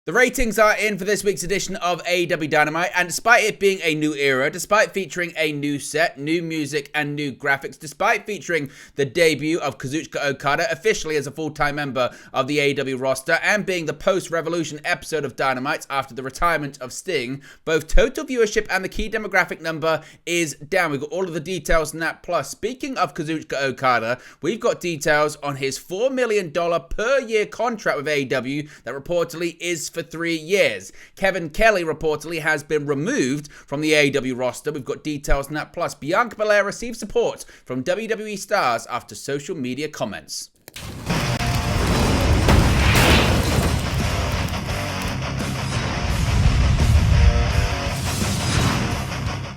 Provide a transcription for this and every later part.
The ratings are in for this week's edition of AEW Dynamite, and despite it being a new era, despite featuring a new set, new music, and new graphics, despite featuring the debut of Kazuchika Okada officially as a full-time member of the AEW roster, and being the post-Revolution episode of Dynamite after the retirement of Sting, both total viewership and the key demographic number is down. We've got all of the details on that. Plus, speaking of Kazuchika Okada, we've got details on his $4 million per year contract with AEW that reportedly is for 3 years. Kevin Kelly reportedly has been removed from the AEW roster. We've got details on that. Plus, Bianca Belair received support from WWE stars after social media comments.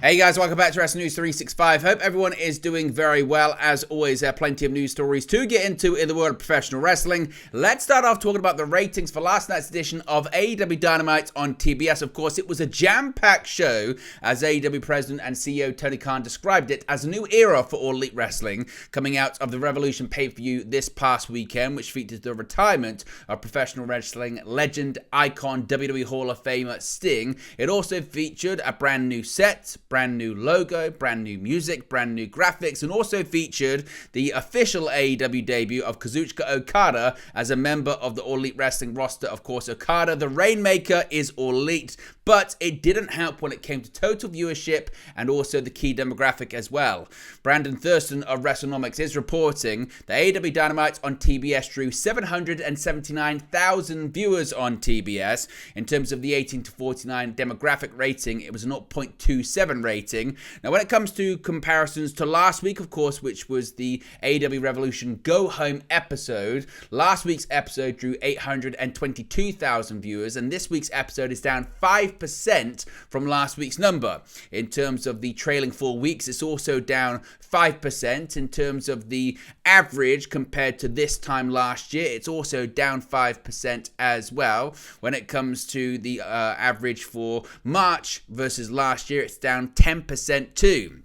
Hey guys, welcome back to Wrestling News 365. Hope everyone is doing very well. As always, there are plenty of news stories to get into in the world of professional wrestling. Let's start off talking about the ratings for last night's edition of AEW Dynamite on TBS. Of course, it was a jam-packed show, as AEW President and CEO Tony Khan described it as a new era for All Elite Wrestling, coming out of the Revolution pay-per-view this past weekend, which featured the retirement of professional wrestling legend, icon, WWE Hall of Famer Sting. It also featured a brand new set, brand new logo, brand new music, brand new graphics, and also featured the official AEW debut of Kazuchika Okada as a member of the All Elite Wrestling roster. Of course, Okada, the Rainmaker, is All Elite, but it didn't help when it came to total viewership and also the key demographic as well. Brandon Thurston of WrestleNomics is reporting that AEW Dynamite on TBS drew 779,000 viewers on TBS. In terms of the 18 to 49 demographic rating, it was a 0.27 rating. Now, when it comes to comparisons to last week, of course, which was the AEW Revolution Go Home episode, last week's episode drew 822,000 viewers, and this week's episode is down 5% from last week's number. In terms of the trailing 4 weeks, it's also down 5%. In terms of the average compared to this time last year, it's also down 5% as well. When it comes to the average for March versus last year, it's down 10% too.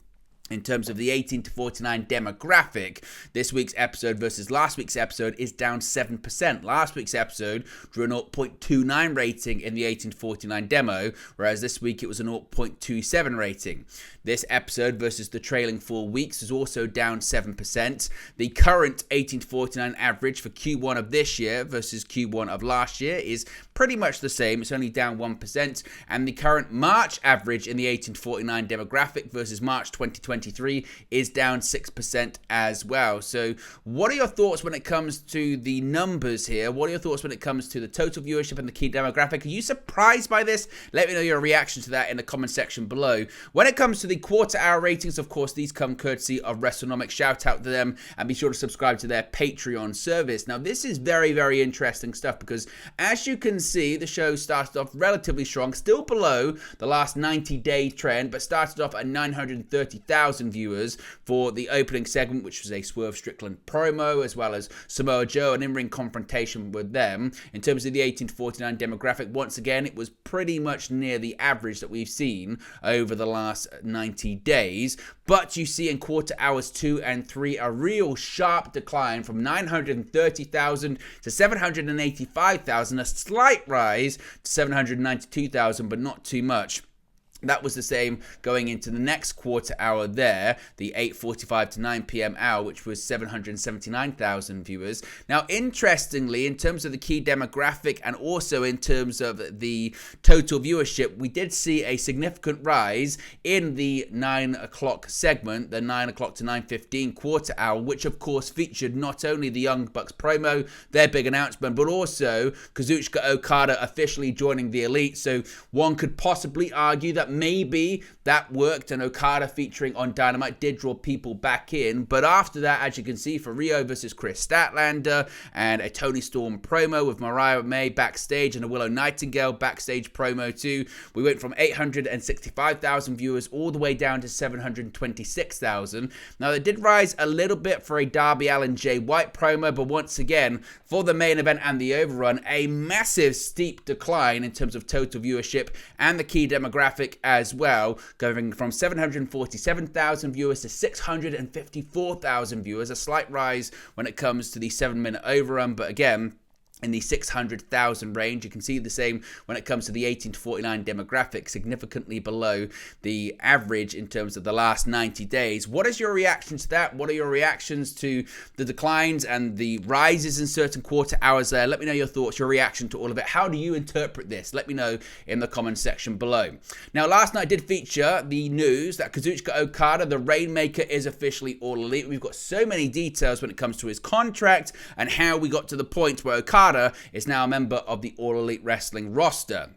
In terms of the 18 to 49 demographic, this week's episode versus last week's episode is down 7%. Last week's episode drew a 0.29 rating in the 18 to 49 demo, whereas this week it was a 0.27 rating. This episode versus the trailing 4 weeks is also down 7%. The current 18 to 49 average for Q1 of this year versus Q1 of last year is pretty much the same. It's only down 1%. And the current March average in the 18 to 49 demographic versus March 2023 is down 6% as well. So what are your thoughts when it comes to the numbers here? What are your thoughts when it comes to the total viewership and the key demographic? Are you surprised by this? Let me know your reaction to that in the comment section below. When it comes to the quarter hour ratings, of course, these come courtesy of WrestleNomics. Shout out to them and be sure to subscribe to their Patreon service. Now, this is very, very interesting stuff because as you can see, the show started off relatively strong, still below the last 90-day trend, but started off at 930,000 viewers for the opening segment, which was a Swerve Strickland promo, as well as Samoa Joe, an in-ring confrontation with them. In terms of the 18 to 49 demographic, once again, it was pretty much near the average that we've seen over the last 90 days. But you see in quarter hours 2 and 3 a real sharp decline from 930,000 to 785,000, a slight rise to 792,000, but not too much. That was the same going into the next quarter hour there, the 8:45 to 9 p.m. hour, which was 779,000 viewers. Now, interestingly, in terms of the key demographic and also in terms of the total viewership, we did see a significant rise in the 9 o'clock segment, the 9 o'clock to 9:15 quarter hour, which of course featured not only the Young Bucks promo, their big announcement, but also Kazuchika Okada officially joining the Elite. So one could possibly argue that maybe that worked and Okada featuring on Dynamite did draw people back in. But after that, as you can see, for Rio versus Chris Statlander and a Tony Storm promo with Mariah May backstage and a Willow Nightingale backstage promo too, we went from 865,000 viewers all the way down to 726,000. Now, they did rise a little bit for a Darby Allin Jay White promo, but once again, for the main event and the overrun, a massive steep decline in terms of total viewership and the key demographic as well, going from 747,000 viewers to 654,000 viewers, a slight rise when it comes to the 7-minute overrun, but again, in the 600,000 range. You can see the same when it comes to the 18 to 49 demographic, significantly below the average in terms of the last 90 days. What is your reaction to that? What are your reactions to the declines and the rises in certain quarter hours there? Let me know your thoughts, your reaction to all of it. How do you interpret this? Let me know in the comment section below. Now, last night did feature the news that Kazuchika Okada, the Rainmaker, is officially All Elite. We've got so many details when it comes to his contract and how we got to the point where Okada is now a member of the All Elite Wrestling roster.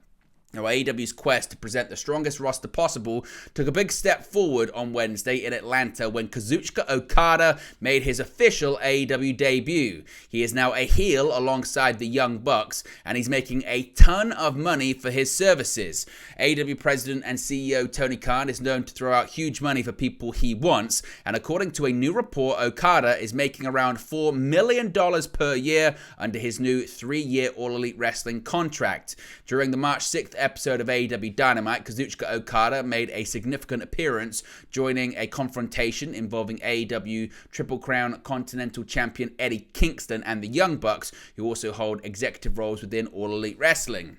Now, AEW's quest to present the strongest roster possible took a big step forward on Wednesday in Atlanta when Kazuchika Okada made his official AEW debut. He is now a heel alongside the Young Bucks, and he's making a ton of money for his services. AEW President and CEO Tony Khan is known to throw out huge money for people he wants, and according to a new report, Okada is making around $4 million per year under his new 3-year All Elite Wrestling contract. During the March 6th episode of AEW Dynamite, Kazuchika Okada made a significant appearance, joining a confrontation involving AEW Triple Crown Continental Champion Eddie Kingston and the Young Bucks, who also hold executive roles within All Elite Wrestling.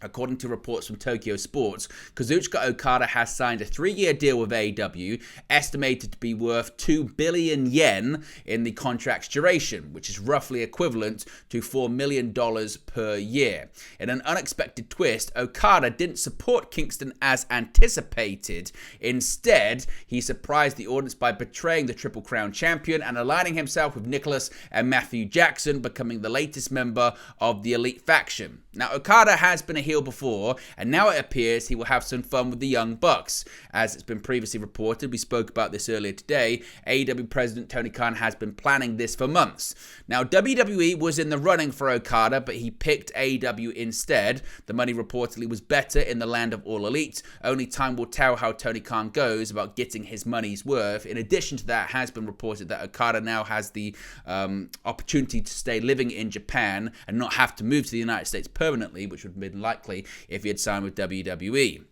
According to reports from Tokyo Sports, Kazuchika Okada has signed a 3-year deal with AEW, estimated to be worth 2 billion yen in the contract's duration, which is roughly equivalent to $4 million per year. In an unexpected twist, Okada didn't support Kingston as anticipated. Instead, he surprised the audience by betraying the Triple Crown champion and aligning himself with Nicholas and Matthew Jackson, becoming the latest member of the Elite faction. Now, Okada has been a heel before, and now it appears he will have some fun with the Young Bucks. As it's been previously reported, we spoke about this earlier today, AEW President Tony Khan has been planning this for months. Now, WWE was in the running for Okada, but he picked AEW instead. The money reportedly was better in the land of All Elite. Only time will tell how Tony Khan goes about getting his money's worth. In addition to that, it has been reported that Okada now has the opportunity to stay living in Japan and not have to move to the United States permanently, which would have been likely if he had signed with WWE.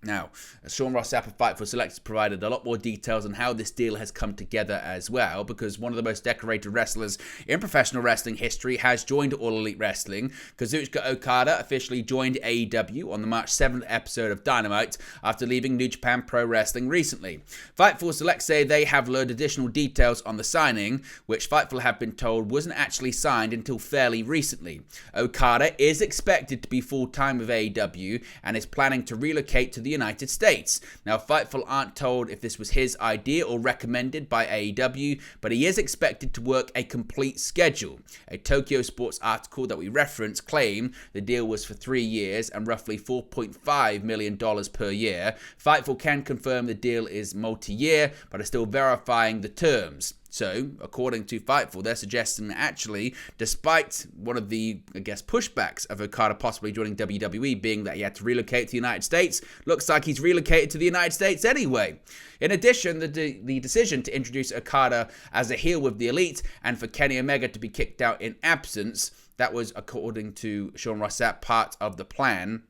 Now, Sean Ross Sapp of Fightful Select has provided a lot more details on how this deal has come together as well, because one of the most decorated wrestlers in professional wrestling history has joined All Elite Wrestling. Kazuchika Okada officially joined AEW on the March 7th episode of Dynamite after leaving New Japan Pro Wrestling recently. Fightful Select say they have learned additional details on the signing, which Fightful have been told wasn't actually signed until fairly recently. Okada is expected to be full-time with AEW and is planning to relocate to the United States. Now, Fightful aren't told if this was his idea or recommended by AEW, but he is expected to work a complete schedule. A Tokyo Sports article that we reference claimed the deal was for 3 years and roughly $4.5 million per year. Fightful can confirm the deal is multi-year, but are still verifying the terms. So, according to Fightful, they're suggesting that actually, despite one of the, pushbacks of Okada possibly joining WWE being that he had to relocate to the United States, looks like he's relocated to the United States anyway. In addition, the decision to introduce Okada as a heel with the Elite and for Kenny Omega to be kicked out in absence, that was, according to Sean Ross Sapp, part of the plan.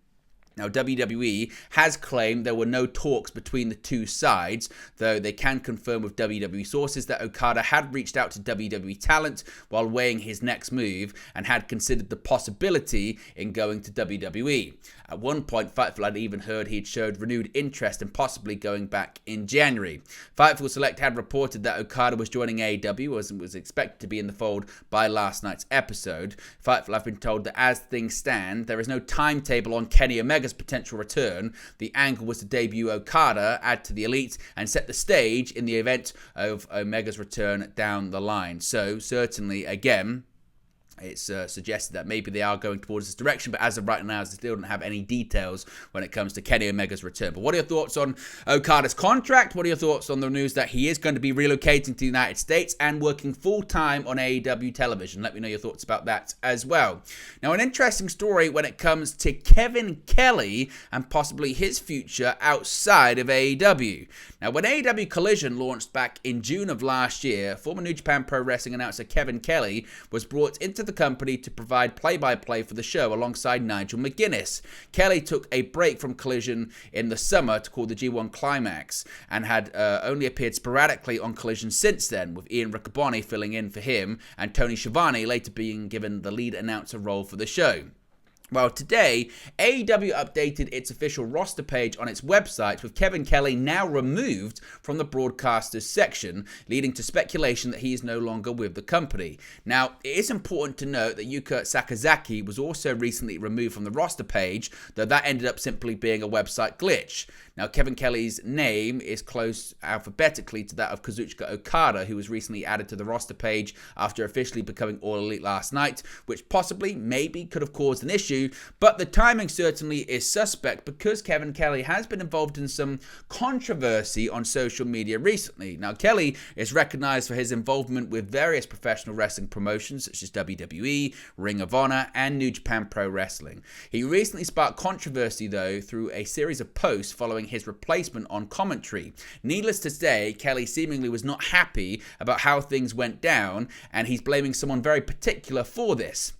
Now, WWE has claimed there were no talks between the two sides, though they can confirm with WWE sources that Okada had reached out to WWE talent while weighing his next move and had considered the possibility in going to WWE. At one point, Fightful had even heard he'd showed renewed interest in possibly going back in January. Fightful Select had reported that Okada was joining AEW as was expected to be in the fold by last night's episode. Fightful have been told that as things stand, there is no timetable on Kenny Omega's potential return. The angle was to debut Okada, add to the Elite, and set the stage in the event of Omega's return down the line. So, certainly, again, it's suggested that maybe they are going towards this direction, but as of right now, they still don't have any details when it comes to Kenny Omega's return. But what are your thoughts on Okada's contract? What are your thoughts on the news that he is going to be relocating to the United States and working full-time on AEW television? Let me know your thoughts about that as well. Now, an interesting story when it comes to Kevin Kelly and possibly his future outside of AEW. Now, when AEW Collision launched back in June of last year, former New Japan Pro Wrestling announcer Kevin Kelly was brought into to the company to provide play-by-play for the show alongside Nigel McGuinness. Kelly took a break from Collision in the summer to call the G1 Climax and had only appeared sporadically on Collision since then, with Ian Riccoboni filling in for him and Tony Schiavone later being given the lead announcer role for the show. Well, today, AEW updated its official roster page on its website, with Kevin Kelly now removed from the broadcasters section, leading to speculation that he is no longer with the company. Now, it is important to note that Yuka Sakazaki was also recently removed from the roster page, though that ended up simply being a website glitch. Now, Kevin Kelly's name is close alphabetically to that of Kazuchika Okada, who was recently added to the roster page after officially becoming All Elite last night, which possibly, maybe, could have caused an issue, but the timing certainly is suspect because Kevin Kelly has been involved in some controversy on social media recently. Now, Kelly is recognized for his involvement with various professional wrestling promotions such as WWE, Ring of Honor, and New Japan Pro Wrestling. He recently sparked controversy, though, through a series of posts following his replacement on commentary. Needless to say, Kelly seemingly was not happy about how things went down, and he's blaming someone very particular for this.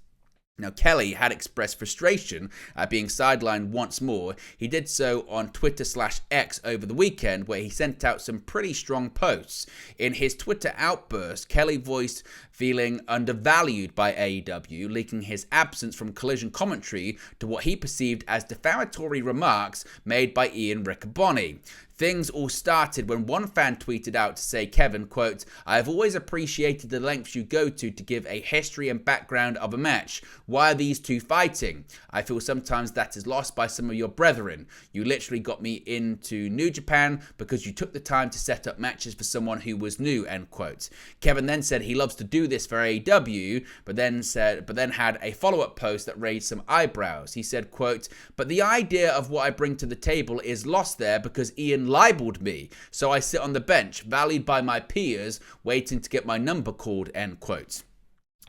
Now, Kelly had expressed frustration at being sidelined once more. He did so on Twitter/X over the weekend, where he sent out some pretty strong posts. In his Twitter outburst, Kelly voiced feeling undervalued by AEW, linking his absence from Collision commentary to what he perceived as defamatory remarks made by Ian Riccoboni. Things all started when one fan tweeted out to say, Kevin, quote, "I have always appreciated the lengths you go to give a history and background of a match. Why are these two fighting? I feel sometimes that is lost by some of your brethren. You literally got me into New Japan because you took the time to set up matches for someone who was new," end quote. Kevin then said he loves to do this for AEW, but then had a follow-up post that raised some eyebrows. He said, quote, "But the idea of what I bring to the table is lost there because Ian libeled me, so I sit on the bench, valued by my peers, waiting to get my number called," end quote.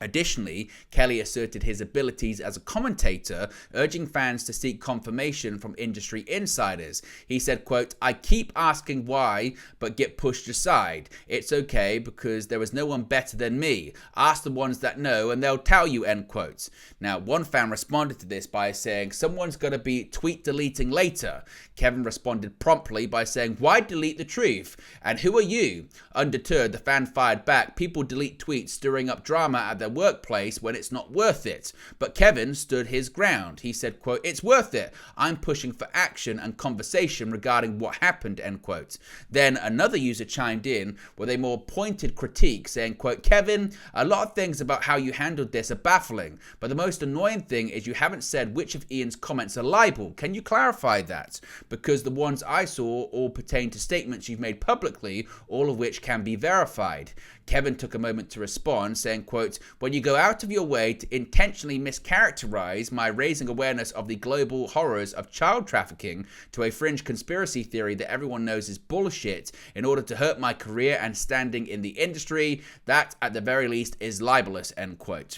Additionally, Kelly asserted his abilities as a commentator, urging fans to seek confirmation from industry insiders. He said, quote, "I keep asking why, but get pushed aside. It's okay, because there is no one better than me. Ask the ones that know, and they'll tell you," end quote. Now, one fan responded to this by saying, "Someone's got to be tweet deleting later." Kevin responded promptly by saying, "Why delete the truth? And who are you?" Undeterred, the fan fired back, "People delete tweets stirring up drama at their workplace when it's not worth it." But Kevin stood his ground. He said, quote, "It's worth it. I'm pushing for action and conversation regarding what happened," end quote. Then another user chimed in with a more pointed critique saying, quote, "Kevin, a lot of things about how you handled this are baffling, but the most annoying thing is you haven't said which of Ian's comments are libel. Can you clarify that? Because the ones I saw all pertain to statements you've made publicly, all of which can be verified." Kevin took a moment to respond, saying, quote, "When you go out of your way to intentionally mischaracterize my raising awareness of the global horrors of child trafficking to a fringe conspiracy theory that everyone knows is bullshit in order to hurt my career and standing in the industry, that at the very least is libelous," end quote.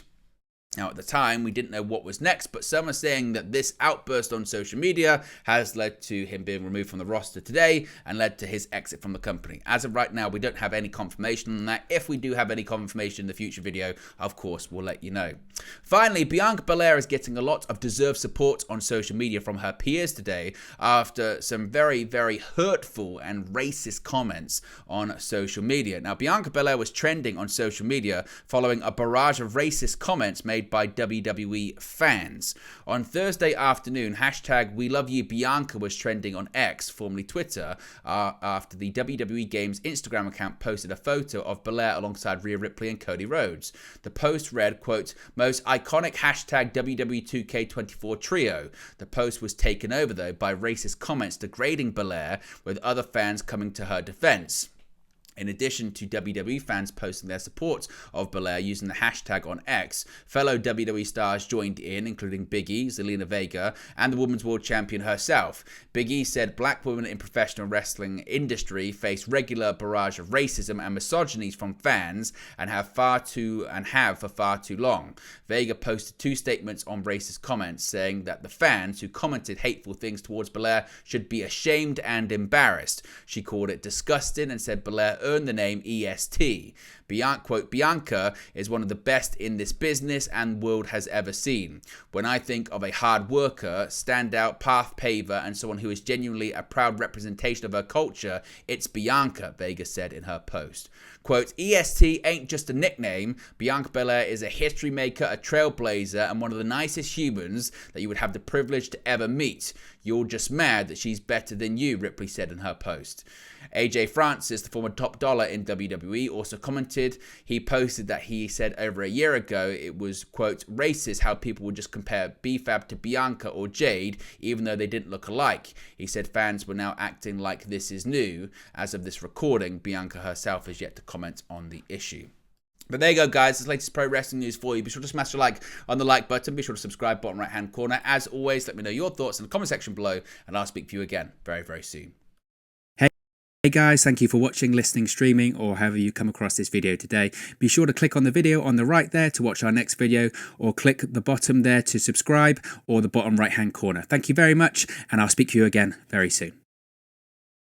Now, at the time, we didn't know what was next, but some are saying that this outburst on social media has led to him being removed from the roster today and led to his exit from the company. As of right now, we don't have any confirmation on that. If we do have any confirmation in the future video, of course, we'll let you know. Finally, Bianca Belair is getting a lot of deserved support on social media from her peers today after some very, very hurtful and racist comments on social media. Now, Bianca Belair was trending on social media following a barrage of racist comments made by WWE fans. On Thursday afternoon, hashtag #WeLoveYouBianca was trending on X, formerly Twitter, after the WWE Games Instagram account posted a photo of Belair alongside Rhea Ripley and Cody Rhodes. The post read, quote, "Most iconic hashtag WWE 2K24 trio." The post was taken over, though, by racist comments degrading Belair, with other fans coming to her defense. In addition to WWE fans posting their support of Belair using the hashtag on X, fellow WWE stars joined in, including Big E, Zelina Vega, and the Women's World Champion herself. Big E said black women in professional wrestling industry face regular barrage of racism and misogyny from fans and have for far too long. Vega posted two statements on racist comments, saying that the fans who commented hateful things towards Belair should be ashamed and embarrassed. She called it disgusting and said Belair earned the name EST. Quote, Bianca is one of the best in this business and world has ever seen. When I think of a hard worker, standout path paver, and someone who is genuinely a proud representation of her culture, it's Bianca, Vega said in her post. Quote, EST ain't just a nickname. Bianca Belair is a history maker, a trailblazer, and one of the nicest humans that you would have the privilege to ever meet. You're just mad that she's better than you, Ripley said in her post. AJ Francis, the former top dollar in WWE, also commented. He posted that he said over a year ago it was, quote, racist how people would just compare B-Fab to Bianca or Jade, even though they didn't look alike. He said fans were now acting like this is new. As of this recording, Bianca herself has yet to comment on the issue. But there you go, guys. That's the latest pro wrestling news for you. Be sure to smash a like on the like button. Be sure to subscribe, bottom right-hand corner. As always, let me know your thoughts in the comment section below, and I'll speak to you again very, very soon. Hey guys, thank you for watching, listening, streaming, or however you come across this video today. Be sure to click on the video on the right there to watch our next video, or click the bottom there to subscribe, or the bottom right hand corner. Thank you very much, and I'll speak to you again very soon.